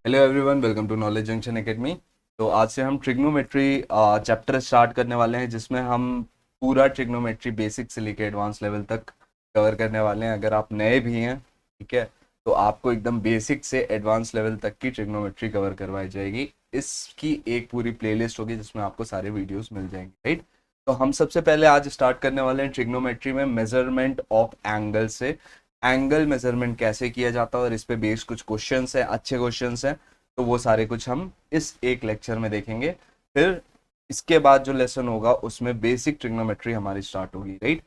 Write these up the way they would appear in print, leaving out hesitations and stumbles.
Hello everyone, welcome to knowledge junction academy. तो आज से हम ट्रिग्नोमेट्री चैप्टर स्टार्ट करने वाले हैं, जिसमें हम पूरा ट्रिग्नोमेट्री बेसिक से लेकर एडवांस लेवल तक कवर करने वाले हैं। अगर आप नए भी हैं, ठीक है, तो आपको एकदम बेसिक से एडवांस लेवल तक की ट्रिग्नोमेट्री कवर करवाई जाएगी। इसकी एक पूरी प्लेलिस्ट होगी जिसमें आपको सारे वीडियोस मिल जाएंगे, राइट। तो हम सबसे पहले आज स्टार्ट करने वाले हैं ट्रिग्नोमेट्री में मेजरमेंट ऑफ एंगल से। एंगल मेजरमेंट कैसे किया जाता है और इस पे बेस्ड कुछ क्वेश्चंस है, अच्छे क्वेश्चंस हैं। तो वो सारे कुछ हम इस एक लेक्चर में देखेंगे। फिर इसके बाद जो लेसन होगा उसमें बेसिक ट्रिग्नोमेट्री हमारी स्टार्ट होगी, राइट।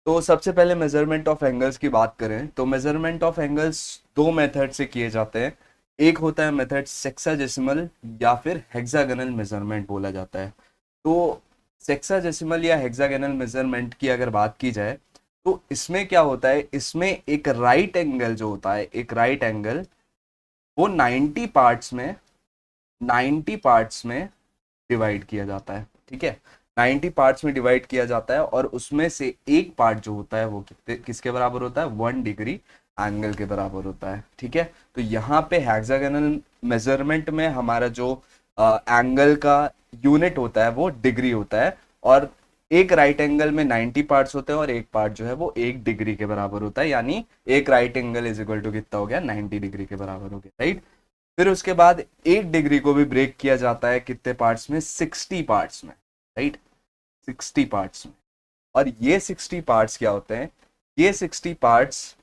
तो सबसे पहले मेजरमेंट ऑफ एंगल्स की बात करें तो मेजरमेंट ऑफ एंगल्स दो मेथड से किए जाते हैं। एक होता है मेथड सेक्साडेसिमल या फिर हेक्सागोनल मेजरमेंट बोला जाता है। तो सेक्साडेसिमल या हेक्सागोनल मेजरमेंट की अगर बात की जाए तो इसमें क्या होता है, इसमें एक राइट एंगल जो होता है, एक राइट एंगल वो 90 पार्ट्स में डिवाइड किया जाता है, ठीक है। 90 पार्ट्स में डिवाइड किया जाता है और उसमें से एक पार्ट जो होता है वो किसके बराबर होता है, 1 डिग्री एंगल के बराबर होता है, ठीक है। तो यहाँ पे हेक्सागोनल मेजरमेंट में हमारा जो एंगल का यूनिट होता है वो डिग्री होता है। और एक राइट एंगल में 90 पार्ट्स होते हैं और एक पार्ट जो है वो 1 डिग्री के बराबर होता है, यानी एक right angle is equal to कितना हो गया, 90 डिग्री के बराबर हो गया, राइट। फिर उसके बाद 1 डिग्री को भी ब्रेक किया जाता है कितने पार्ट्स में, 60 पार्ट्स में, राइट। 60 पार्ट्स में। और ये 60 पार्ट्स क्या होते हैं, ये 60 पार्ट्स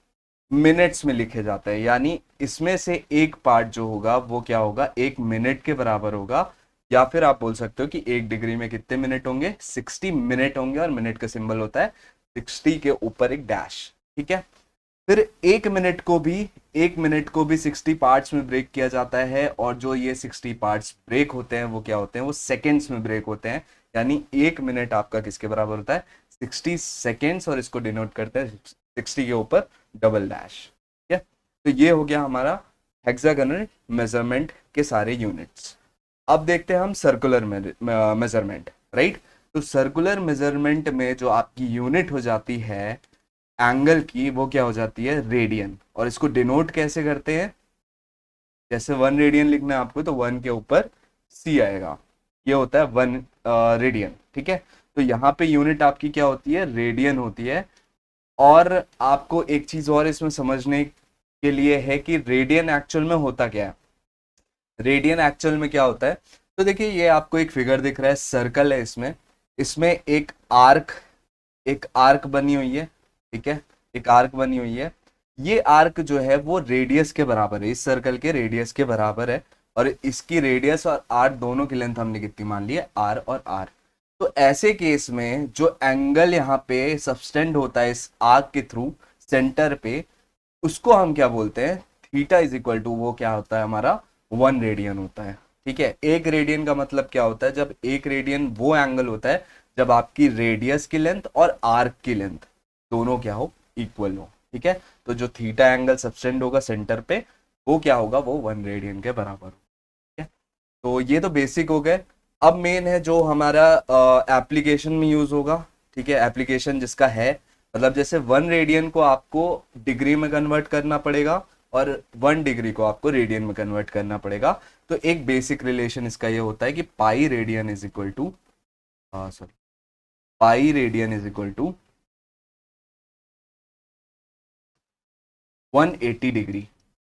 मिनट्स में लिखे जाते हैं, यानी इसमें से एक पार्ट जो होगा वो क्या होगा, 1 मिनट के बराबर होगा। या फिर आप बोल सकते हो कि 1 डिग्री में कितने मिनट होंगे, 60 मिनट होंगे। और मिनट का सिंबल होता है 60 के ऊपर एक डैश, ठीक है। फिर 1 मिनट को भी 60 पार्ट्स में ब्रेक किया जाता है। और जो ये 60 पार्ट्स ब्रेक होते हैं वो क्या होते हैं, वो सेकेंड्स में ब्रेक होते हैं। यानी 1 मिनट आपका किसके बराबर होता है, 60 सेकेंड्स। और इसको डिनोट करते हैं 60 के ऊपर डबल डैश, ठीक है। तो ये हो गया हमारा हेक्सागोनल मेजरमेंट के सारे यूनिट्स। अब देखते हैं हम सर्कुलर मेजरमेंट, राइट। तो सर्कुलर मेजरमेंट में जो आपकी यूनिट हो जाती है एंगल की, वो क्या हो जाती है, रेडियन। और इसको डिनोट कैसे करते हैं, जैसे 1 रेडियन लिखना है आपको तो 1 के ऊपर सी आएगा, ये होता है 1 रेडियन, ठीक है। तो यहाँ पे यूनिट आपकी क्या होती है, रेडियन होती है। और आपको एक चीज और इसमें समझने के लिए है कि रेडियन एक्चुअल में होता क्या है। रेडियन एक्चुअल में क्या होता है, तो देखिए ये आपको एक फिगर दिख रहा है, सर्कल है इसमें। इसमें एक आर्क बनी हुई है, ठीक है। एक आर्क बनी हुई है। ये आर्क जो है वो रेडियस के बराबर है, इस सर्कल के रेडियस के बराबर है। और इसकी रेडियस और आर दोनों की लेंथ हमने कितनी मान ली है, आर और आर। तो ऐसे केस में जो एंगल यहाँ पे सबटेंड होता है इस आर्क के थ्रू सेंटर पे, उसको हम क्या बोलते हैं, थीटा इज इक्वल टू, वो क्या होता है हमारा, 1 रेडियन होता है, ठीक है। 1 रेडियन का मतलब क्या होता है, जब 1 रेडियन वो एंगल होता है जब आपकी रेडियस की लेंथ और आर्क की लेंथ दोनों क्या हो, इक्वल हो, ठीक है। तो जो थीटा एंगल सबटेंड होगा सेंटर पे, वो क्या होगा, वो 1 रेडियन के बराबर हो, ठीक है। तो ये तो बेसिक हो गए। अब मेन है जो हमारा एप्लीकेशन में यूज होगा, ठीक है। एप्लीकेशन जिसका है, मतलब जैसे 1 रेडियन को आपको डिग्री में कन्वर्ट करना पड़ेगा और 1 डिग्री को आपको रेडियन में कन्वर्ट करना पड़ेगा। तो एक बेसिक रिलेशन इसका ये होता है कि pi radian is equal to, sorry, pi radian is equal to 180 degree,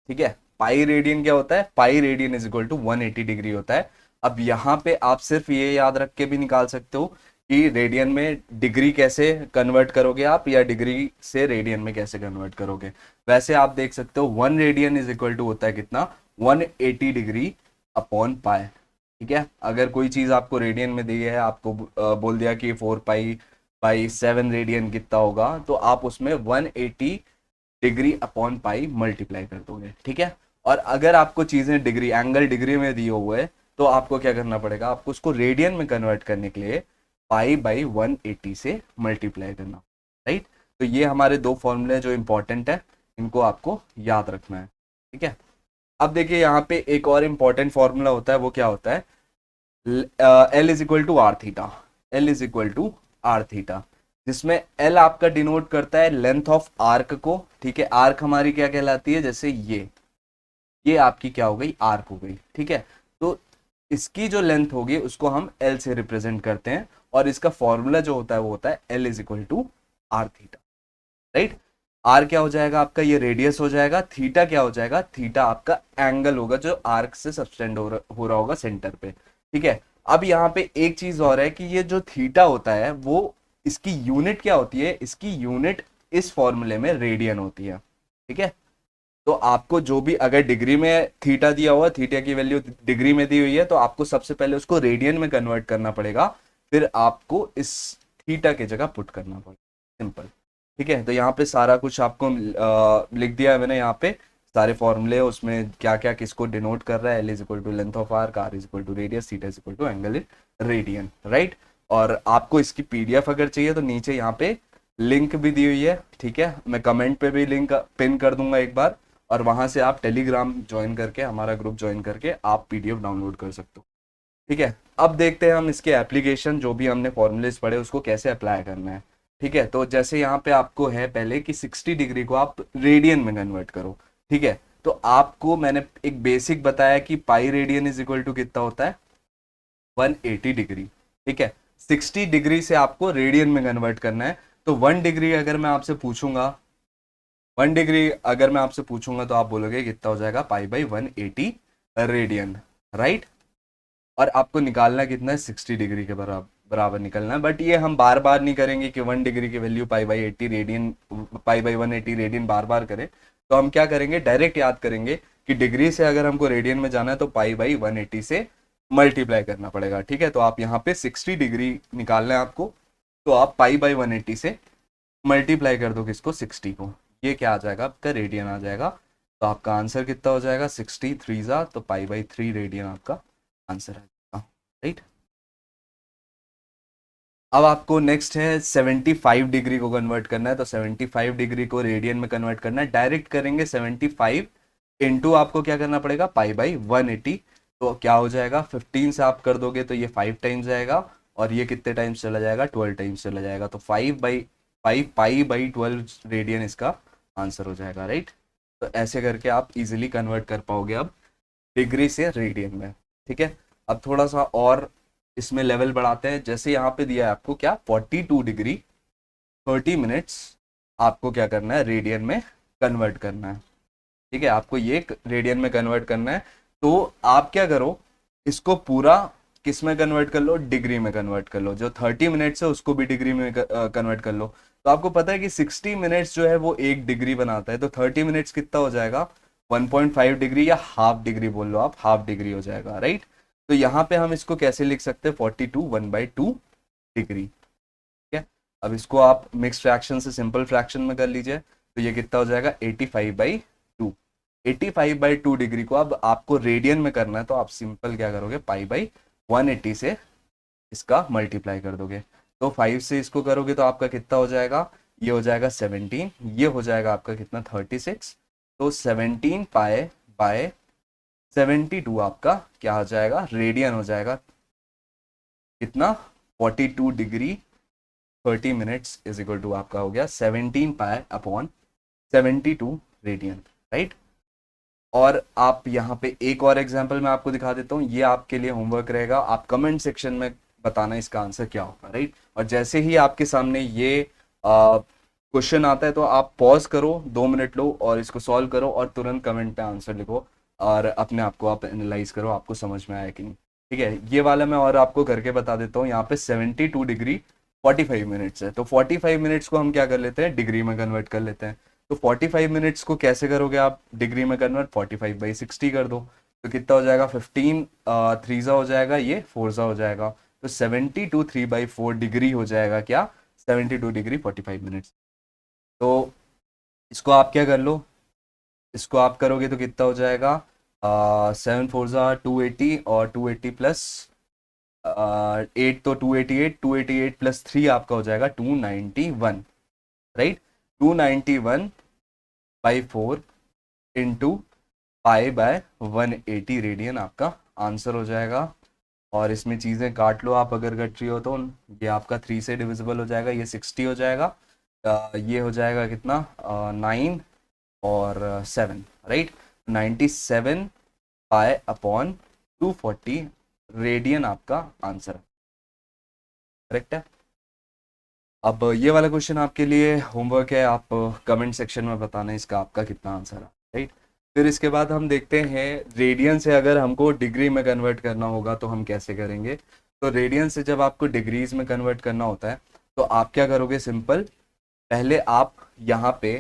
ठीक है। पाई रेडियन क्या होता है, pi radian is equal to 180 degree होता है। अब यहाँ पे आप सिर्फ ये याद रख के भी निकाल सकते हो कि रेडियन में डिग्री कैसे कन्वर्ट करोगे आप, या डिग्री से रेडियन में कैसे कन्वर्ट करोगे। वैसे आप देख सकते हो 1 रेडियन इज इक्वल टू होता है कितना, 180 डिग्री अपॉन पाई, ठीक है। अगर कोई चीज आपको रेडियन में दी है, आपको बोल दिया कि 4 पाई बाई 7 रेडियन कितना होगा, तो आप उसमें 180 डिग्री अपॉन पाई मल्टीप्लाई कर दोगे, ठीक है। और अगर आपको चीजें डिग्री, एंगल डिग्री में दिए हुए हैं, तो आपको क्या करना पड़ेगा, आपको उसको रेडियन में कन्वर्ट करने के लिए पाई बाई 180 से मल्टीप्लाई करना, राइट। तो ये हमारे दो फॉर्मूले जो इंपॉर्टेंट है, इनको आपको याद रखना है, ठीक है। अब देखिए यहाँ पे एक और इंपॉर्टेंट फॉर्मूला होता है, वो क्या होता है, L is equal to R theta. L is equal to R theta, जिसमें एल आपका डिनोट करता है लेंथ ऑफ आर्क को, ठीक है। आर्क हमारी क्या कहलाती है, जैसे ये, ये आपकी क्या हो गई, आर्क हो गई। ठीक है, तो इसकी जो लेंथ होगी उसको हम एल से रिप्रेजेंट करते हैं, और इसका फॉर्मूला जो होता है वो होता है L is equal to R theta. Right, R क्या हो जाएगा आपका, ये रेडियस हो जाएगा, थीटा क्या हो जाएगा, थीटा आपका एंगल होगा जो आर्क से सबटेंड हो रहा होगा सेंटर पे। ठीक है, अब यहाँ पे एक चीज और है कि ये जो थीटा होता है वो, इसकी यूनिट क्या होती है, इसकी यूनिट इस फॉर्मूले में रेडियन होती है। ठीक है, तो आपको जो भी अगर डिग्री में थीटा दिया हुआ, थीटा की वैल्यू डिग्री में दी हुई है, तो आपको सबसे पहले उसको रेडियन में कन्वर्ट करना पड़ेगा, फिर आपको इस थीटा की जगह पुट करना पड़ेगा, सिंपल। ठीक है, तो यहाँ पे सारा कुछ आपको लिख दिया है मैंने, यहाँ पे सारे फॉर्मूले, उसमें क्या क्या किसको डिनोट कर रहा है, L is equal to length of arc, R is equal to radius, theta is equal to angle in radian. Right, और आपको इसकी पीडीएफ अगर चाहिए तो नीचे यहाँ पे लिंक भी दी हुई है। ठीक है, मैं कमेंट पे भी लिंक पिन कर दूंगा एक बार, और वहां से आप टेलीग्राम ज्वाइन करके, हमारा ग्रुप ज्वाइन करके आप पीडीएफ डाउनलोड कर सकते हो। ठीक है, अब देखते हैं हम इसके एप्लीकेशन, जो भी हमने फॉर्मूलेस पढ़े उसको कैसे अप्लाई करना है। ठीक है, तो जैसे यहाँ पे आपको है पहले कि 60 डिग्री को आप रेडियन में कन्वर्ट करो। ठीक है, तो आपको मैंने एक बेसिक बताया कि pi radian is equal to कितना होता है, 180 डिग्री। ठीक है, 60 डिग्री से आपको रेडियन में कन्वर्ट करना है, तो 1 डिग्री अगर मैं आपसे पूछूंगा, 1 डिग्री अगर मैं आपसे पूछूंगा तो आप बोलोगे कितना हो जाएगा, पाई बाई 180 रेडियन। राइट, और आपको निकालना कितना है, 60 डिग्री के बराबर बराबर निकलना है। बट ये हम बार बार नहीं करेंगे कि 1 डिग्री की value pi by 80 radian, pi by 180 radian बार बार करें। तो हम क्या करेंगे, डायरेक्ट याद करेंगे कि डिग्री से अगर हमको रेडियन में जाना है तो पाई बाई 180 से मल्टीप्लाई करना पड़ेगा। ठीक है, तो आप यहाँ पे 60 डिग्री निकालना है आपको, तो आप पाई बाई 180 से मल्टीप्लाई कर दो किसको, 60 को, ये क्या आ जाएगा आपका, रेडियन आ जाएगा। तो आपका आंसर कितना हो जाएगा, 60 3 तो पाई बाई 3 रेडियन आपका आंसर आ जाएगा। राइट, अब आपको नेक्स्ट है 75 डिग्री को कन्वर्ट करना है, तो 75 डिग्री को रेडियन में कन्वर्ट करना है, डायरेक्ट करेंगे 75 इंटू आपको क्या करना पड़ेगा, पाई बाई 180। तो क्या हो जाएगा, 15 से आप कर दोगे तो ये 5 टाइम्स जाएगा, और ये कितने टाइम्स चला जाएगा, 12 टाइम्स चला जाएगा, तो 5 पाई बाई 12 रेडियन इसका आंसर हो जाएगा। राइट, तो ऐसे करके आप इजिली कन्वर्ट कर पाओगे अब डिग्री से रेडियन में। ठीक है, अब थोड़ा सा और इसमें लेवल बढ़ाते हैं। जैसे यहाँ पे दिया है आपको क्या, 42 डिग्री 30 मिनट्स आपको क्या करना है, रेडियन में कन्वर्ट करना है। ठीक है, आपको ये रेडियन में कन्वर्ट करना है, तो आप क्या करो, इसको पूरा किस में कन्वर्ट कर लो, डिग्री में कन्वर्ट कर लो, जो 30 मिनट्स है उसको भी डिग्री में कन्वर्ट कर लो। तो आपको पता है कि 60 मिनट्स जो है वो 1 डिग्री बनाता है, तो 30 मिनट्स कितना हो जाएगा, 1.5 डिग्री, या हाफ डिग्री बोल लो आप, हाफ डिग्री हो जाएगा। राइट, तो यहाँ पे हम इसको कैसे लिख सकते हैं, 42 1/2 डिग्री। ठीक है, अब इसको आप मिक्स फ्रैक्शन से सिंपल फ्रैक्शन में कर लीजिए, तो ये कितना हो जाएगा, 85/2। 85/2 डिग्री को अब आपको रेडियन में करना है, तो आप सिंपल क्या करोगे, पाई बाई 180 से इसका मल्टीप्लाई कर दोगे। तो 5 से इसको करोगे तो आपका कितना हो जाएगा, ये हो जाएगा 17, ये हो जाएगा आपका कितना, 36। तो 17 पाए बाय 72 आपका क्या हो जाएगा, रेडियन हो जाएगा, कितना, 42 degree 30 minutes is equal to आपका हो गया 17 पाए अपॉन 72 रेडियन। राइट, और आप यहाँ पे एक और एग्जांपल मैं आपको दिखा देता हूँ, ये आपके लिए होमवर्क रहेगा, आप कमेंट सेक्शन में बताना इसका आंसर क्या होगा। राइट, और जैसे ही आपके सामने ये क्वेश्चन आता है तो आप पॉज करो, 2 मिनट लो और इसको सॉल्व करो, और तुरंत कमेंट पे आंसर लिखो, और अपने आप को आप एनालाइज करो, आपको समझ में आया कि नहीं। ठीक है, ये वाला मैं और आपको करके बता देता हूँ। यहाँ पे 72 डिग्री 45 मिनट्स है, तो 45 मिनट्स को हम क्या कर लेते हैं, डिग्री में कन्वर्ट कर लेते हैं। तो 45 मिनट्स को कैसे करोगे आप डिग्री में कन्वर्ट, 45/60 कर दो, तो कितना हो जाएगा, 15 3 हो जाएगा, ये 4 हो जाएगा, तो 72 3/4 डिग्री हो जाएगा क्या, 72 डिग्री 45 मिनट्स। तो इसको आप क्या कर लो, इसको आप करोगे तो कितना हो जाएगा, 7 4 280, और 280 प्लस 8, तो 288, 288 प्लस 3 आपका हो जाएगा 291। Right, 291/4 into pi by 180 radian आपका आंसर हो जाएगा। और इसमें चीज़ें काट लो आप अगर कट रही हो तो, ये आपका 3 से डिविजिबल हो जाएगा, ये 60 हो जाएगा, ये हो जाएगा कितना, 9 और 7। राइट, 97 पाई अपॉन 240 रेडियन आपका आंसर है। करेक्ट है। अब ये वाला क्वेश्चन आपके लिए होमवर्क है, आप कमेंट सेक्शन में बताना इसका आपका कितना आंसर है। राइट। फिर इसके बाद हम देखते हैं रेडियन से अगर हमको डिग्री में कन्वर्ट करना होगा तो हम कैसे करेंगे। तो रेडियन से जब आपको डिग्रीज में कन्वर्ट करना होता है तो आप क्या करोगे, सिंपल, पहले आप यहाँ पे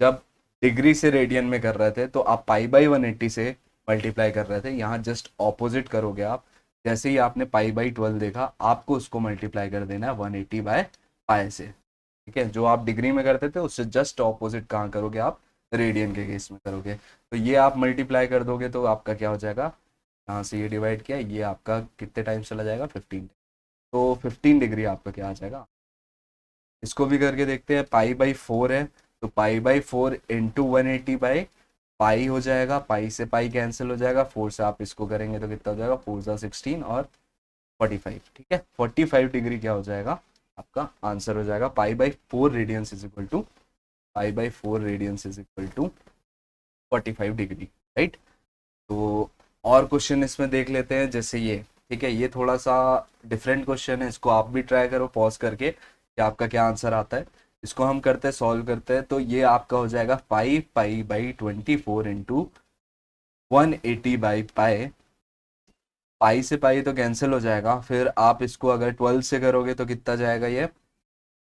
जब डिग्री से रेडियन में कर रहे थे तो आप पाई बाई 180 से मल्टीप्लाई कर रहे थे, यहाँ जस्ट ऑपोजिट करोगे आप। जैसे ही आपने पाई बाई 12 देखा आपको उसको मल्टीप्लाई कर देना है 180 बाय पाई से। ठीक है, जो आप डिग्री में करते थे उससे जस्ट ऑपोजिट कहाँ करोगे आप, रेडियन के केस में करोगे। तो ये आप मल्टीप्लाई कर दोगे तो आपका क्या हो जाएगा, यहाँ से ये डिवाइड किया, ये आपका कितने टाइम्स चला जाएगा, 15। तो 15 डिग्री आपका क्या आ जाएगा। इसको भी करके देखते हैं, पाई बाई 4 है तो पाई बाई 4 इंटू 180 बाई पाई हो जाएगा, पाई से पाई कैंसिल हो जाएगा, 4 से आप इसको करेंगे तो कितना हो जाएगा, 4 सा 16 और 45। ठीक है, 45 डिग्री क्या हो जाएगा आपका आंसर हो जाएगा। Pi by 4 radians is equal to, pi by 4 radians is equal to 45 degree. Right. तो और क्वेश्चन इसमें देख लेते हैं जैसे ये। ठीक है, ये थोड़ा सा डिफरेंट क्वेश्चन है, इसको आप भी ट्राई करो पॉज करके कि आपका क्या आंसर आता है। इसको हम करते हैं, सॉल्व करते हैं, तो ये आपका हो जाएगा 5 pi by 24 into 180 by pi. Pi से पाई तो कैंसिल हो जाएगा, फिर आप इसको अगर 12 से करोगे तो कितना जाएगा ये,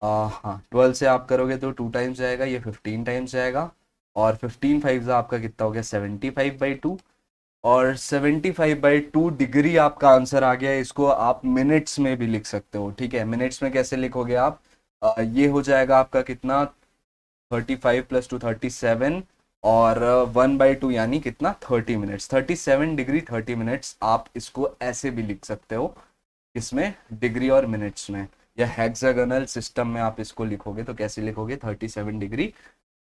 हाँ 12 से आप करोगे तो 2 टाइम्स जाएगा, ये 15 टाइम्स जाएगा, और 15 फाइव आपका कितना हो गया, 75/2, और 75/2 डिग्री आपका आंसर आ गया। इसको आप मिनट्स में भी लिख सकते हो। ठीक है, मिनट्स में कैसे लिखोगे आप, ये हो जाएगा आपका कितना, 35 + 2 37, और 1/2 यानी कितना, 30 मिनट्स, 37 डिग्री 30 मिनट्स। आप इसको ऐसे भी लिख सकते हो, इसमें डिग्री और मिनट्स में, या हेक्सागोनल सिस्टम में आप इसको लिखोगे तो कैसे लिखोगे, 37 डिग्री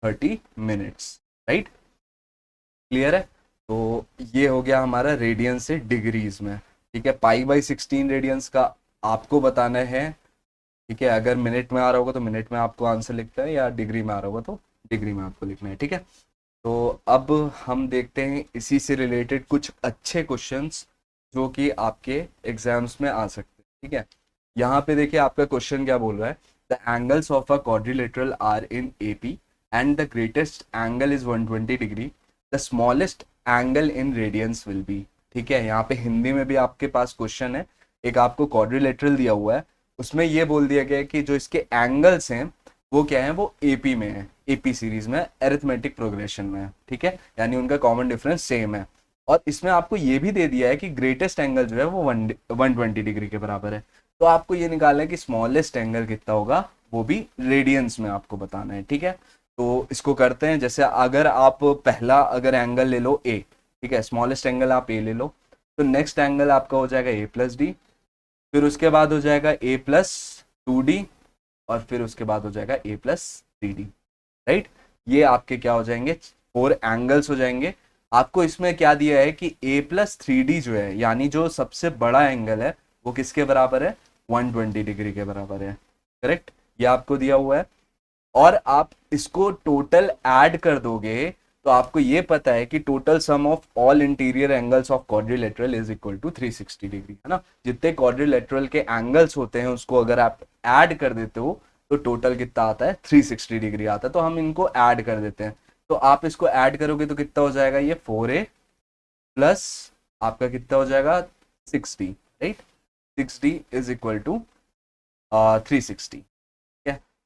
30 मिनट्स। राइट, क्लियर है। तो ये हो गया हमारा रेडियन से डिग्रीज में। ठीक है, पाई बाई 16 रेडियंस का आपको बताना है। ठीक है, अगर मिनट में आ रहा होगा तो मिनट में आपको आंसर लिखता है, या डिग्री में आ रहा होगा तो डिग्री में आपको लिखना है। ठीक है, तो अब हम देखते हैं इसी से रिलेटेड कुछ अच्छे क्वेश्चंस जो कि आपके एग्जाम्स में आ सकते हैं। ठीक है, यहाँ पे देखिए आपका क्वेश्चन क्या बोल रहा है, the angles of a quadrilateral are in AP and the greatest angle is 120 degree, the smallest angle in radians will be. ठीक है, यहाँ पे हिंदी में भी आपके पास क्वेश्चन है, एक आपको क्वाड्रिलेटरल दिया हुआ है, उसमें ये बोल दिया गया है कि जो इसके एंगल्स हैं वो क्या है, वो एपी में है, एपी सीरीज में, एरिथमेटिक प्रोग्रेशन में है। ठीक है, यानी उनका कॉमन डिफरेंस सेम है। और इसमें आपको ये भी दे दिया है कि ग्रेटेस्ट एंगल जो है वो 120 डिग्री के बराबर है। तो आपको ये निकालना है कि स्मॉलेस्ट एंगल कितना होगा, वो भी रेडियंस में आपको बताना है। ठीक है, तो इसको करते हैं, जैसे अगर आप पहला अगर एंगल ले लो ए, ठीक है, स्मॉलेस्ट एंगल आप ए ले लो, तो नेक्स्ट एंगल आपका हो जाएगा ए प्लस डी, फिर उसके बाद हो जाएगा ए प्लस 2d, और फिर उसके बाद हो जाएगा ए प्लस 3d। राइट, ये आपके क्या हो जाएंगे, 4 एंगल्स हो जाएंगे। आपको इसमें क्या दिया है कि a प्लस 3d जो है, यानी जो सबसे बड़ा एंगल है वो किसके बराबर है, 120 डिग्री के बराबर है। करेक्ट, ये आपको दिया हुआ है, और आप इसको टोटल ऐड कर दोगे तो आपको ये पता है कि total sum of all interior angles of quadrilateral is equal to 360 degree, है ना। जितने क्वाड्रिलेटरल के एंगल्स होते हैं उसको अगर आप ऐड कर देते हो तो टोटल कितना आता है, 360 डिग्री आता है। तो हम इनको ऐड कर देते हैं, तो आप इसको ऐड करोगे तो कितना हो जाएगा, ये 4a प्लस आपका कितना हो जाएगा 60। Right, 6d is equal to 360।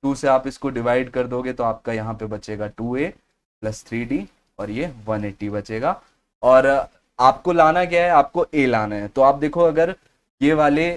2 से आप इसको डिवाइड कर दोगे तो आपका यहाँ पे बचेगा 2a प्लस 3d, और ये 180 बचेगा। और आपको लाना क्या है, आपको a लाना है। तो आप देखो, अगर ये वाले,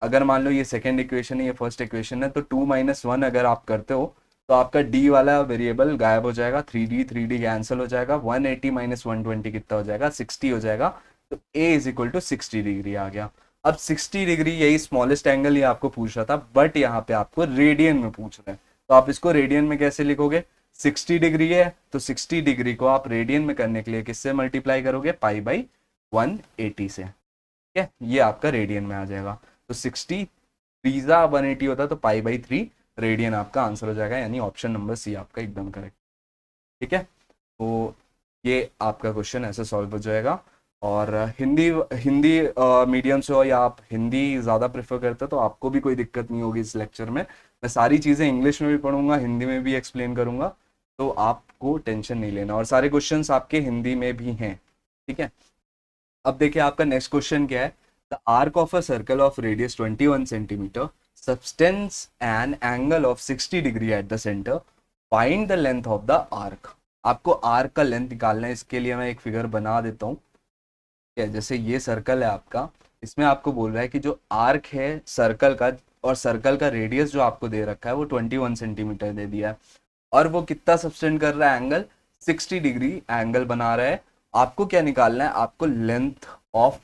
अगर मान लो ये सेकेंड इक्वेशन है, ये फर्स्ट इक्वेशन है, तो 2 - 1 अगर आप करते हो तो आपका d वाला वेरिएबल गायब हो जाएगा, 3d कैंसिल हो जाएगा, 180 - 120 कितना हो जाएगा, 60 हो जाएगा। तो a is equal to 60 degree आ गया। अब 60 डिग्री यही स्मॉलेस्ट एंगल ही आपको पूछ रहा था, बट यहाँ पे आपको रेडियन में पूछ रहे हैं, तो आप इसको रेडियन में कैसे लिखोगे, 60 डिग्री है तो 60 डिग्री को आप रेडियन में करने के लिए किससे मल्टीप्लाई करोगे, पाई बाई 180 से। ठीक है, ये आपका रेडियन में आ जाएगा। तो 60 3 180 होता है तो पाई बाई 3 रेडियन आपका आंसर हो जाएगा, यानी ऑप्शन नंबर सी आपका एकदम करेक्ट। ठीक है, तो ये आपका क्वेश्चन ऐसे सॉल्व हो जाएगा। और हिंदी हिंदी मीडियम से हो या आप हिंदी ज़्यादा प्रेफर करते हो तो आपको भी कोई दिक्कत नहीं होगी इस लेक्चर में। मैं सारी चीज़ें इंग्लिश में भी पढ़ूंगा, हिंदी में भी एक्सप्लेन करूंगा, तो आपको टेंशन नहीं लेना। और सारे क्वेश्चंस आपके हिंदी में भी हैं, ठीक है। अब देखिए आपका नेक्स्ट क्वेश्चन क्या है। The arc of a circle of radius 21 centimetre substance an angle of 60 degree at the centre, find the length of the arc. आपको आर्क का लेंथ निकालना है। इसके लिए मैं एक फिगर बना देता हूँ। जैसे ये सर्कल है आपका, इसमें आपको बोल रहा है कि जो आर्क है सर्कल का, और सर्कल का रेडियस जो आपको दे रखा है वो 21 सेंटीमीटर दे दिया है, और वो कितना सब्सटेंड कर रहा है एंगल, 60 डिग्री एंगल बना रहा है। आपको क्या निकालना है, आपको लेंथ ऑफ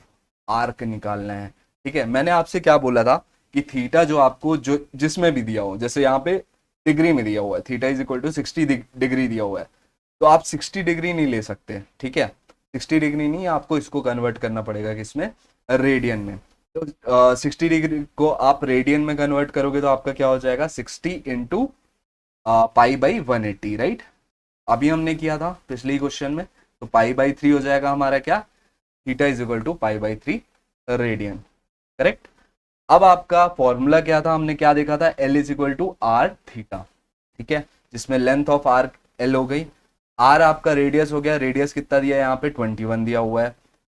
आर्क निकालना है, ठीक है। मैंने आपसे क्या बोला था कि थीटा जो आपको जो जिसमें भी दिया हो, जैसे यहाँ पे डिग्री में दिया हुआ है theta is equal to 60 degree दिया हुआ है, तो आप 60 डिग्री नहीं ले सकते, ठीक है। 60 डिग्री नहीं, आपको इसको कन्वर्ट करना पड़ेगा किसमें, रेडियन में। तो 60 डिग्री को आप रेडियन में कन्वर्ट करोगे तो आपका क्या हो जाएगा, 60 इंटू पाई बाई 180, राइट। अभी हमने किया था पिछले क्वेश्चन में, तो पाई बाई 3 हो जाएगा हमारा क्या, theta is equal to pi by 3 radian, correct. अब आपका फॉर्मूला क्या था, हमने क्या देखा था, L is equal to R theta, ठीक है, जिसमें लेंथ ऑफ आर्क एल हो गई, आर आपका रेडियस हो गया, रेडियस कितना दिया है यहाँ पे 21 दिया हुआ है,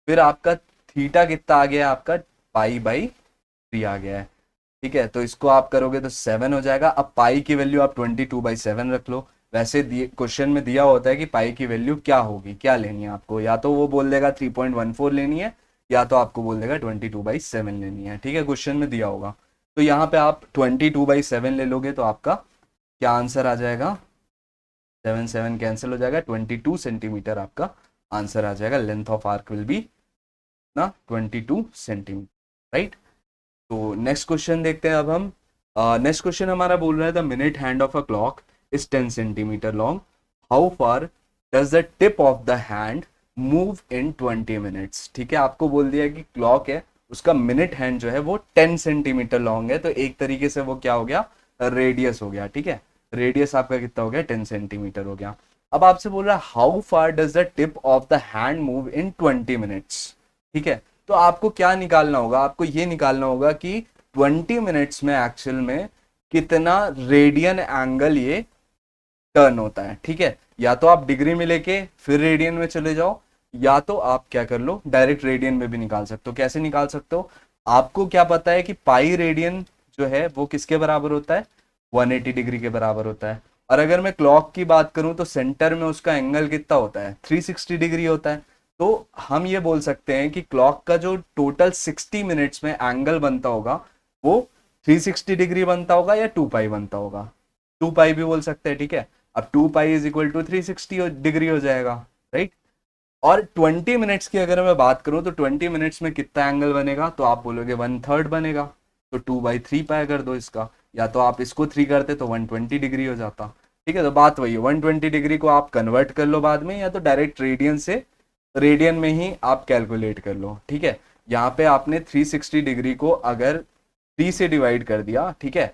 फिर आपका थीटा कितना आ गया, आपका पाई बाई 3 आ गया है, ठीक है। तो इसको आप करोगे तो 7 हो जाएगा। अब पाई की वैल्यू आप 22/7 रख लो। वैसे क्वेश्चन में दिया होता है कि पाई की वैल्यू क्या होगी, क्या लेनी है आपको, या तो वो बोल देगा 3.14 लेनी है, या तो आपको बोल देगा 22/7 लेनी है, ठीक है, क्वेश्चन में दिया होगा। तो यहाँ पे आप 22/7 ले लोगे तो आपका क्या आंसर आ जाएगा, 7 7 कैंसिल हो जाएगा, 22 सेंटीमीटर आपका आंसर आ जाएगा। Length of arc will be ना 22 सेंटीमीटर, राइट। तो नेक्स्ट क्वेश्चन देखते हैं अब हम। नेक्स्ट क्वेश्चन हमारा बोल रहा है the minute hand of a clock is 10 centimetre long, how far does the tip of the hand move in 20 minutes. ठीक है, आपको बोल दिया कि क्लॉक है, उसका मिनट हैंड जो है वो 10 सेंटीमीटर लॉन्ग है, तो एक तरीके से वो क्या हो गया, रेडियस हो गया, ठीक है। रेडियस आपका कितना हो गया, 10 सेंटीमीटर हो गया। अब आपसे बोल रहा है how far does the tip of the hand move in 20 minutes, ठीक है। तो आपको क्या निकालना होगा, आपको ये निकालना होगा कि 20 मिनट्स में एक्चुअल में कितना रेडियन एंगल ये टर्न होता है, ठीक है। या तो आप डिग्री में लेके फिर रेडियन में चले जाओ, या तो आप क्या कर लो, डायरेक्ट रेडियन में भी निकाल सकते हो। कैसे निकाल सकते हो, आपको क्या पता है कि पाई रेडियन जो है वो किसके बराबर होता है, 180 डिग्री के बराबर होता है। और अगर मैं क्लॉक की बात करूं तो सेंटर में उसका एंगल कितना होता है, 360 डिग्री होता है। तो हम ये बोल सकते हैं कि क्लॉक का जो टोटल 60 मिनट्स में एंगल बनता होगा वो 360 डिग्री बनता होगा या 2 पाई बनता होगा, 2 पाई भी बोल सकते हैं, ठीक है। अब 2 pi is equal to 360 degree हो जाएगा, राइट। और 20 मिनट्स की अगर मैं बात करूं तो 20 मिनट्स में कितना एंगल बनेगा, तो आप बोलोगे 1/3 बनेगा, तो 2/3 पाई कर दो इसका, या तो आप इसको 3 करते तो 120 डिग्री हो जाता, ठीक है। तो बात वही है, 120 डिग्री को आप कन्वर्ट कर लो बाद में, या तो डायरेक्ट रेडियन से रेडियन में ही आप कैलकुलेट कर लो, ठीक है। यहाँ पे आपने 360 डिग्री को अगर 3 से डिवाइड कर दिया, ठीक है,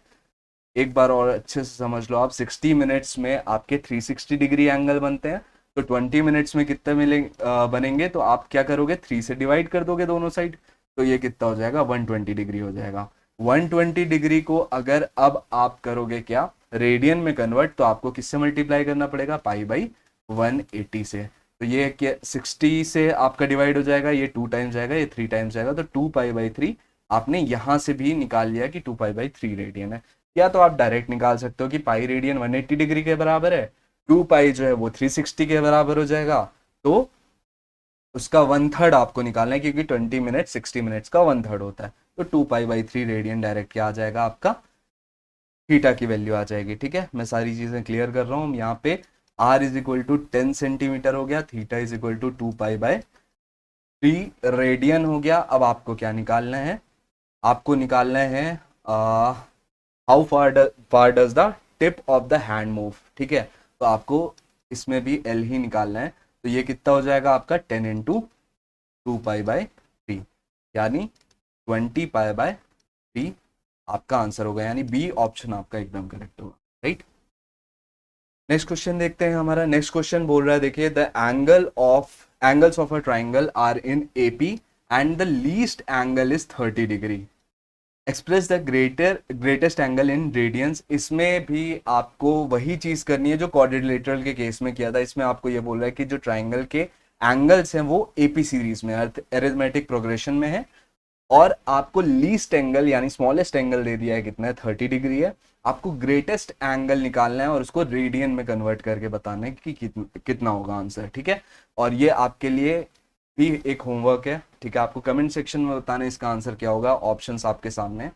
एक बार और अच्छे से समझ लो आप, 60 मिनट्स में आपके 360 डिग्री एंगल बनते हैं, तो 20 मिनट्स में कितने बनेंगे, तो आप क्या करोगे, 3 से डिवाइड कर दोगे दोनों साइड, तो ये कितना हो जाएगा, 120 डिग्री हो जाएगा। 120 डिग्री को अगर अब आप करोगे क्या, रेडियन में कन्वर्ट, तो आपको किससे मल्टीप्लाई करना पड़ेगा, पाई बाई 180 से। तो ये क्या 60 से आपका डिवाइड हो जाएगा, ये 2 टाइम्स जाएगा, ये 3 टाइम्स जाएगा, तो 2 पाई बाई 3 आपने यहां से भी निकाल लिया कि 2 पाई बाई 3 रेडियन है। या तो आप डायरेक्ट निकाल सकते हो कि पाई रेडियन 180 डिग्री के बराबर है, 2 पाई जो है वो 360 के बराबर हो जाएगा, तो उसका 1/3 आपको निकालना है, क्योंकि 20 मिनट 60 मिनट्स का 1/3 होता है। तो 2 पाई बाई 3 रेडियन डायरेक्ट क्या आ जाएगा, आपका थीटा की वैल्यू आ जाएगी, ठीक है। मैं सारी चीजें क्लियर कर रहा हूँ यहाँ पे। R is equal to 10 centimetre हो गया, theta is equal to 2 pi by 3 radian हो गया। अब आपको क्या निकालना है, आपको निकालना है how far does the tip of the hand move, ठीक है। तो आपको इसमें भी एल ही निकालना है, तो ये कितना हो जाएगा आपका 10 इंटू 2 पाई बाई 3, यानी 20 पाई बाई 3 आपका आंसर होगा, यानी बी ऑप्शन आपका एकदम करेक्ट होगा, राइट। नेक्स्ट क्वेश्चन देखते हैं। हमारा नेक्स्ट क्वेश्चन बोल रहा है, देखिए, the angles of a triangle are in AP and the least angle is 30 degree. Express the greatest angle in radians. इसमें भी आपको वही चीज करनी है जो क्वाड्रिलेटरल के केस में किया था। इसमें आपको ये बोल रहा है कि जो ट्राइंगल के एंगल्स हैं वो एपी सीरीज में, अरिथमेटिक प्रोग्रेशन में है, और आपको लीस्ट एंगल यानी स्मॉलेस्ट एंगल दे दिया है, कितना है, 30 डिग्री है। आपको ग्रेटेस्ट एंगल निकालना है और उसको रेडियन में कन्वर्ट करके बताना है कि कितना होगा आंसर, ठीक है। और ये आपके लिए भी एक होमवर्क है, ठीक है। आपको कमेंट सेक्शन में बताना है इसका आंसर क्या होगा। ऑप्शंस आपके सामने हैं,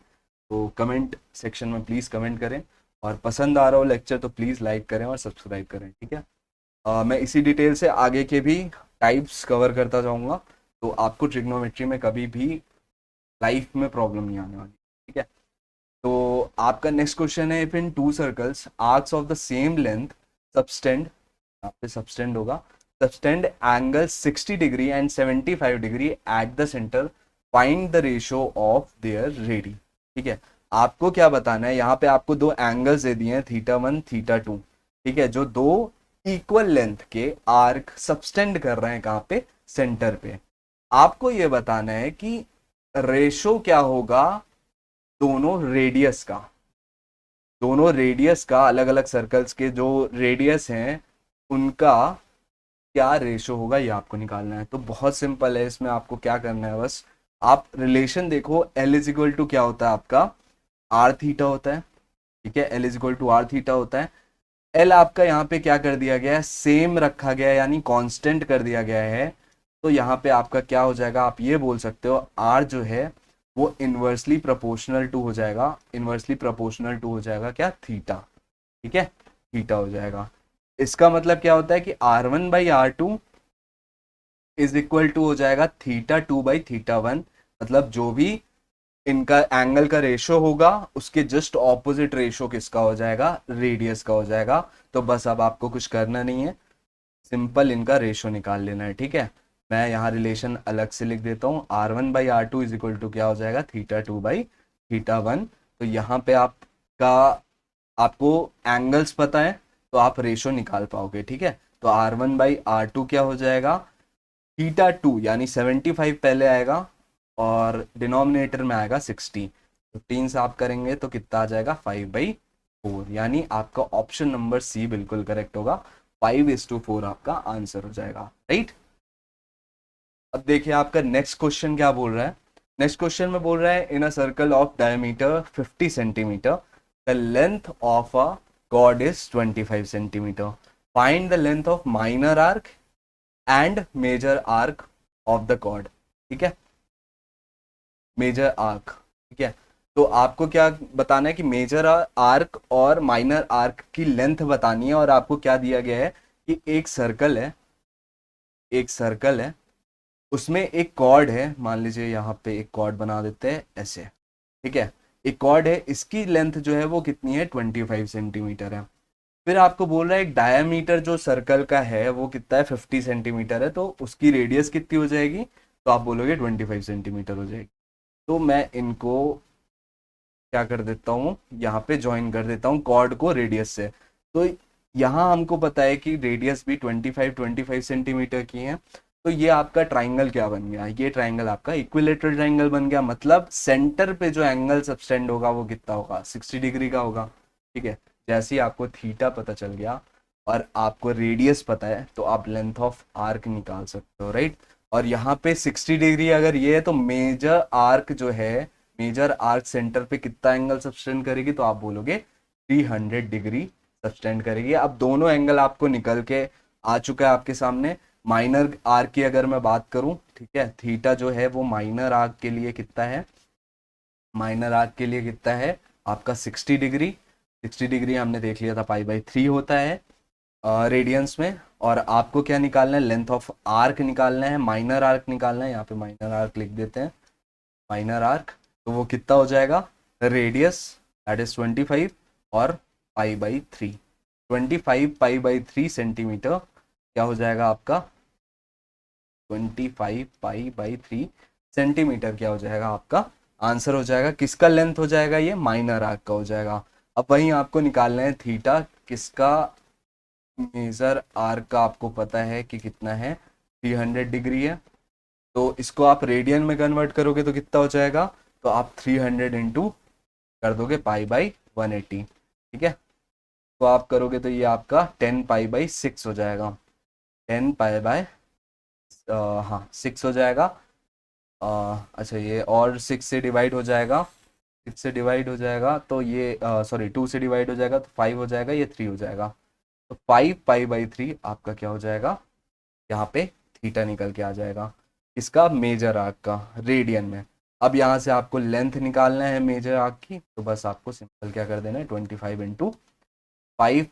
तो कमेंट सेक्शन में प्लीज़ कमेंट करें, और पसंद आ रहा हो लेक्चर तो प्लीज़ लाइक करें और सब्सक्राइब करें, ठीक है। मैं इसी डिटेल से आगे के भी टाइप्स कवर करता जाऊंगा, तो आपको ट्रिग्नोमेट्री में कभी भी लाइफ में प्रॉब्लम नहीं आने वाली, ठीक है। तो आपका नेक्स्ट क्वेश्चन है, if in to circles arcs of the same length subtended, यहाँ पे सबस्टेंड होगा, subtended angle 60 degree and 75 degree at the centre, find the ratio of their ready, ठीक है। आपको क्या बताना है, यहाँ पे आपको दो एंगल्स दे दिए हैं, θ1 θ2, ठीक है, जो दो इक्वल लेंथ के आर्क सबस्टेंड कर रहे हैं कहाँ पे, सेंटर पे। आपको ये बताना है कि रेशो क्या होगा दोनों रेडियस का अलग अलग सर्कल्स के जो रेडियस हैं उनका क्या रेशो होगा, ये आपको निकालना है। तो बहुत सिंपल है, इसमें आपको क्या करना है, बस आप रिलेशन देखो, L इज इक्वल टू क्या होता है आपका, आर थीटा होता है, ठीक है। L is equal to R theta होता है। L आपका यहाँ पे क्या कर दिया गया है, सेम रखा गया है, यानी कांस्टेंट कर दिया गया है। तो यहाँ पे आपका क्या हो जाएगा, आप ये बोल सकते हो R जो है वो इनवर्सली प्रोपोर्शनल टू हो जाएगा, इनवर्सली प्रोपोर्शनल टू हो जाएगा क्या, थीटा, ठीक है, थीटा हो जाएगा। इसका मतलब क्या होता है कि R1 by R2 is equal to हो जाएगा θ2 बाई θ1। मतलब जो भी इनका एंगल का रेशो होगा उसके जस्ट ऑपोजिट रेशो किसका हो जाएगा, रेडियस का हो जाएगा। तो बस अब आपको कुछ करना नहीं है, सिंपल इनका रेशो निकाल लेना है, ठीक है। मैं यहाँ रिलेशन अलग से लिख देता हूँ, R1 by R2 is equal to क्या हो जाएगा, θ2 बाई θ1। तो यहाँ पे आपको एंगल्स पता है तो आप रेशो निकाल पाओगे, ठीक है। तो R1 बाई R2 क्या हो जाएगा, θ2 यानी 75 पहले आएगा और डिनोमिनेटर में आएगा 60, 15 से आप करेंगे तो कितना आ जाएगा, 5/4, यानी आपका ऑप्शन नंबर सी बिल्कुल करेक्ट होगा, 5:4 आपका आंसर हो जाएगा, राइट। अब देखिए आपका नेक्स्ट क्वेश्चन क्या बोल रहा है। नेक्स्ट क्वेश्चन में बोल रहा है, in a circle of diameter 50 centimetre the length of a chord is 25 centimetre, find the length of minor arc and major arc of the chord, ठीक है, मेजर आर्क, ठीक है। तो आपको क्या बताना है कि मेजर आर्क और माइनर आर्क की लेंथ बतानी है, और आपको क्या दिया गया है कि एक सर्कल है, उसमें एक कॉर्ड है, मान लीजिए यहाँ पे एक कॉर्ड बना देते हैं ऐसे, ठीक है, एक कॉर्ड है, इसकी लेंथ जो है वो कितनी है, 25 सेंटीमीटर है। फिर आपको बोल रहा है एक डायामीटर जो सर्कल का है वो कितना है, 50 सेंटीमीटर है, तो उसकी रेडियस कितनी हो जाएगी, तो आप बोलोगे 25 सेंटीमीटर हो जाएगी। तो मैं इनको क्या कर देता हूँ, यहाँ पे ज्वाइन कर देता हूँ कॉर्ड को रेडियस से। तो यहाँ हमको पता है कि रेडियस भी 25 सेंटीमीटर की है। तो ये आपका ट्राइंगल क्या बन गया, ये ट्राइंगल आपका इक्विलेटरल ट्राइंगल बन गया। मतलब सेंटर पे जो एंगल सबटेंड होगा वो कितना होगा, 60 डिग्री का होगा, ठीक है। जैसे ही आपको थीटा पता चल गया और आपको रेडियस पता है तो आप लेंथ ऑफ आर्क निकाल सकते हो, राइट। और यहाँ पे 60 डिग्री अगर ये है तो मेजर आर्क जो है, मेजर आर्क सेंटर पे कितना एंगल सबटेंड करेगी, तो आप बोलोगे 300 डिग्री सबटेंड करेगी। अब दोनों एंगल आपको निकल के आ चुका है आपके सामने। माइनर आर्क की अगर मैं बात करूं, ठीक है, थीटा जो है वो माइनर आर्क के लिए कितना है, माइनर आर्क के लिए कितना है आपका 60 डिग्री। 60 डिग्री हमने देख लिया था π/3 होता है रेडियंस में। और आपको क्या निकालना है, लेंथ ऑफ आर्क निकालना है, माइनर आर्क निकालना है, यहाँ पे माइनर आर्क लिख देते हैं, माइनर आर्क। तो वो कितना हो जाएगा, रेडियस दैट इज 25 और π/3, 25 π/3 सेंटीमीटर क्या हो जाएगा आपका, 25 π/3 सेंटीमीटर क्या हो जाएगा आपका आंसर हो जाएगा। किसका लेंथ हो जाएगा, ये माइनर आर्क का हो जाएगा। अब वहीं आपको निकालना है थीटा किसका, मेजर आर्क का आपको पता है कि कितना है, 300 डिग्री है। तो इसको आप रेडियन में कन्वर्ट करोगे तो कितना हो जाएगा, तो आप 300 इंटू कर दोगे पाई बाई 180, ठीक है। तो आप करोगे तो ये आपका 10 पाई बाई 6 हो जाएगा, 10 पाई बाई हाँ 6 हो जाएगा। अच्छा ये और 6 से डिवाइड हो जाएगा, 6 से डिवाइड हो जाएगा तो ये सॉरी 2 से डिवाइड हो जाएगा तो 5 हो जाएगा, ये 3 हो जाएगा। तो 5 पाई बाई 3 आपका क्या हो जाएगा, यहाँ पे थीटा निकल के आ जाएगा, इसका मेजर आर्क का रेडियन में। अब यहाँ से आपको लेंथ निकालना है मेजर आर्क की, तो बस आपको सिंपल क्या कर देना है, 25 इंटू 5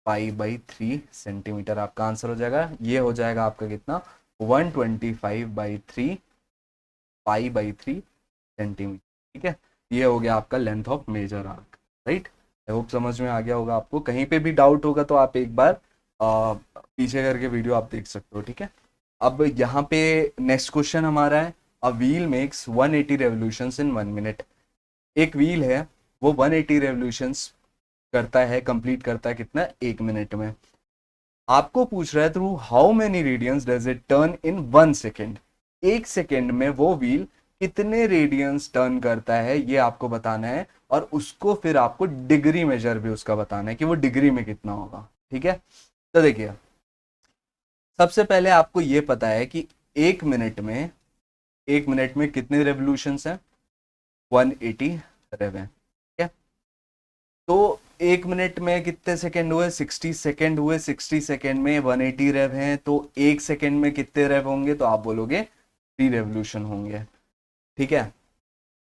पाई बाई 3 सेंटीमीटर आपका आंसर हो जाएगा। ये हो जाएगा आपका कितना, 125/3 पाई बाई 3 सेंटीमीटर, ठीक है। ये हो गया आपका length of major arc, right. I hope समझ में आ गया होगा आपको। कहीं पे भी डाउट होगा तो आप एक बार पीछे करके वीडियो आप देख सकते हो, ठीक है। अब यहाँ पे नेक्स्ट क्वेश्चन हमारा है, a wheel makes 180 revolutions in 1 minute. एक व्हील है वो 180 रेवोल्यूशंस करता है, कंप्लीट करता है कितना, 1 मिनट में। आपको पूछ रहा है through how many radians does it turn in 1 second. 1 second में वो व्हील कितने रेडियंस टर्न करता है ये आपको बताना है, और उसको फिर आपको डिग्री मेजर भी उसका बताना है कि वो डिग्री में कितना होगा, ठीक है। तो देखिए सबसे पहले आपको ये पता है कि 1 मिनट में 1 मिनट में कितने रेवोल्यूशंस हैं, 180 रेव हैं, ठीक है। तो 1 मिनट में कितने सेकेंड हुए, 60 सेकेंड हुए। 60 सेकेंड में 180 रेव हैं, तो 1 सेकेंड में कितने रेव होंगे, तो आप बोलोगे 3 रेवोल्यूशन होंगे, ठीक है।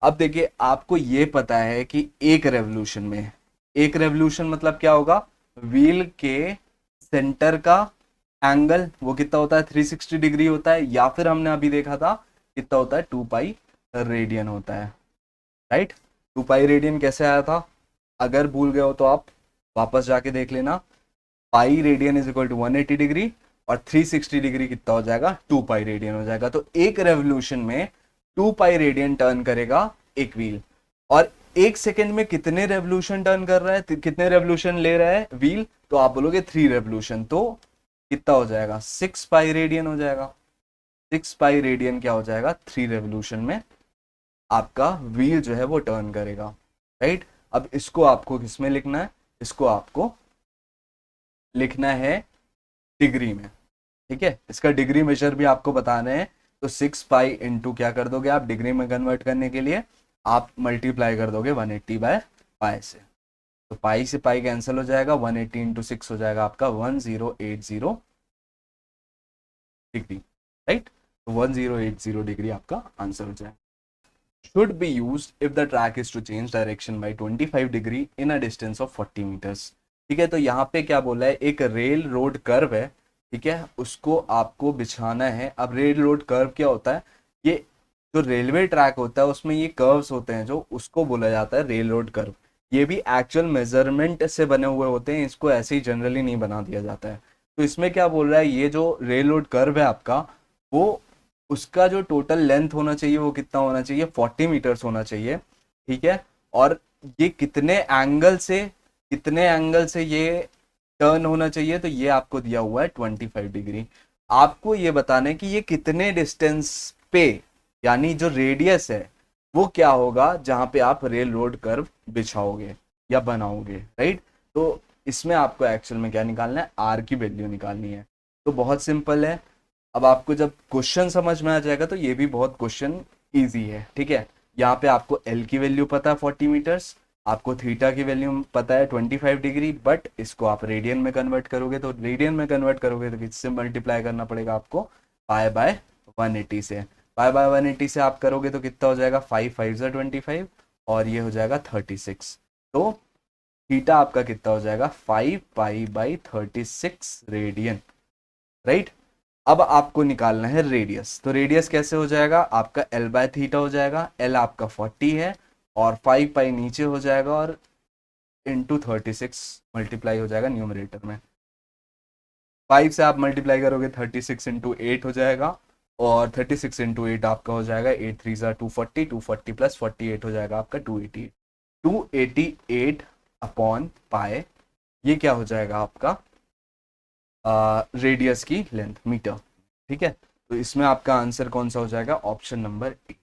अब देखिए आपको ये पता है कि एक रेवोल्यूशन मतलब क्या होगा, व्हील के सेंटर का एंगल वो कितना होता है, 360 डिग्री होता है, या फिर हमने अभी देखा था कितना होता है, 2 पाई रेडियन होता है, राइट। 2 पाई रेडियन कैसे आया था, अगर भूल गए हो तो आप वापस जाके देख लेना। Pi radian is equal to 180 degree, और 360 डिग्री कितना हो जाएगा, 2 पाई रेडियन हो जाएगा। तो एक रेवोल्यूशन में 2 पाई रेडियन टर्न करेगा एक व्हील। और 1 सेकेंड में कितने रेवोल्यूशन टर्न कर रहा है, कितने रेवोल्यूशन ले रहा है व्हील, तो आप बोलोगे 3 रेवोल्यूशन। तो कितना हो जाएगा, 6 पाई रेडियन हो जाएगा। 6 पाई रेडियन क्या हो जाएगा, 3 रेवोल्यूशन में आपका व्हील जो है वो टर्न करेगा, राइट। अब इसको आपको किसमें लिखना है, इसको आपको लिखना है डिग्री में, ठीक है। इसका डिग्री मेजर भी आपको बताना है। तो 6 पाई इंटू क्या कर दोगे आप, डिग्री में कन्वर्ट करने के लिए आप मल्टीप्लाई कर दोगे 180/पाई से। तो पाई से पाई कैंसिल हो जाएगा, 180 इंटू 6 हो जाएगा आपका 1080 डिग्री, राइट। तो 1080 डिग्री आपका आंसर हो जाएगा। should be used if the track is to change direction by 25 degree in a distance of 40 meters। ठीक है, तो यहाँ पे क्या बोला है, एक रेल रोड कर्व है, ठीक है, उसको आपको बिछाना है। अब रेल रोड कर्व क्या होता है, ये जो रेलवे ट्रैक होता है उसमें ये कर्व्स होते हैं, जो उसको बोला जाता है रेल रोड कर्व। ये भी एक्चुअल मेजरमेंट से बने हुए होते हैं, इसको ऐसे ही जनरली नहीं बना दिया जाता है। तो इसमें क्या बोल रहा है, ये जो रेल रोड कर्व है आपका, वो उसका जो टोटल लेंथ होना चाहिए वो कितना होना चाहिए, 40 मीटर्स होना चाहिए, ठीक है। और ये कितने एंगल से ये टर्न होना चाहिए, तो ये आपको दिया हुआ है 25 डिग्री। आपको ये बताना है कि ये कितने डिस्टेंस पे, यानी जो रेडियस है वो क्या होगा जहां पे आप रेल रोड कर्व बिछाओगे या बनाओगे, राइट। तो इसमें आपको एक्चुअल में क्या निकालना है, आर की वैल्यू निकालनी है। तो बहुत सिंपल है। अब आपको जब क्वेश्चन समझ में आ जाएगा तो ये भी बहुत क्वेश्चन इजी है, ठीक है। यहाँ पे आपको एल की वैल्यू पता है 40 मीटर्स, आपको थीटा की वैल्यू पता है 25 डिग्री, बट इसको आप रेडियन में कन्वर्ट करोगे, तो किससे मल्टीप्लाई करना पड़ेगा आपको, पाई बाय 180 से। पाई बाय 180 से आप करोगे तो कितना हो जाएगा, 5 5 25, और ये हो जाएगा 36। तो थीटा आपका कितना हो जाएगा, 5 पाई/36 रेडियन, राइट। अब आपको निकालना है रेडियस। तो रेडियस कैसे हो जाएगा, आपका एल बाय थीटा हो जाएगा। एल आपका 40 है, और 5 पाई नीचे हो जाएगा, और इंटू 36 मल्टीप्लाई हो जाएगा न्यूमरेटर में। 5 से आप मल्टीप्लाई करोगे 36 इंटू 8 हो जाएगा, और 36 इंटू 8 आपका हो जाएगा 8 3 ज़ा 240, 240 प्लस 48 हो जाएगा आपका 288 अपॉन पाए। ये क्या हो जाएगा आपका रेडियस की लेंथ मीटर। ठीक है, तो इसमें आपका आंसर कौन सा हो जाएगा, ऑप्शन नंबर ए,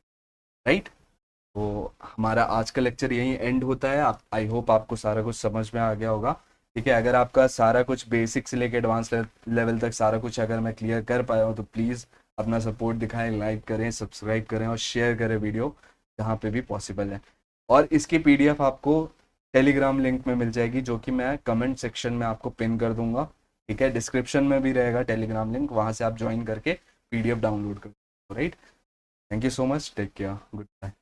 राइट। तो हमारा आज का लेक्चर यहीं एंड होता है। आप, आई होप आपको सारा कुछ समझ में आ गया होगा। ठीक है, अगर आपका सारा कुछ बेसिक से लेकर एडवांस लेवल तक सारा कुछ अगर मैं क्लियर कर पाया हूँ तो प्लीज़ अपना सपोर्ट दिखाएं, लाइक करें, सब्सक्राइब करें और शेयर करें वीडियो जहाँ पे भी पॉसिबल है। और इसकी पीडीएफ आपको टेलीग्राम लिंक में मिल जाएगी, जो कि मैं कमेंट सेक्शन में आपको पिन कर दूंगा। ठीक है, डिस्क्रिप्शन में भी रहेगा टेलीग्राम लिंक, वहाँ से आप ज्वाइन करके पीडीएफ डाउनलोड कर, right. Thank you so much, take care, good bye.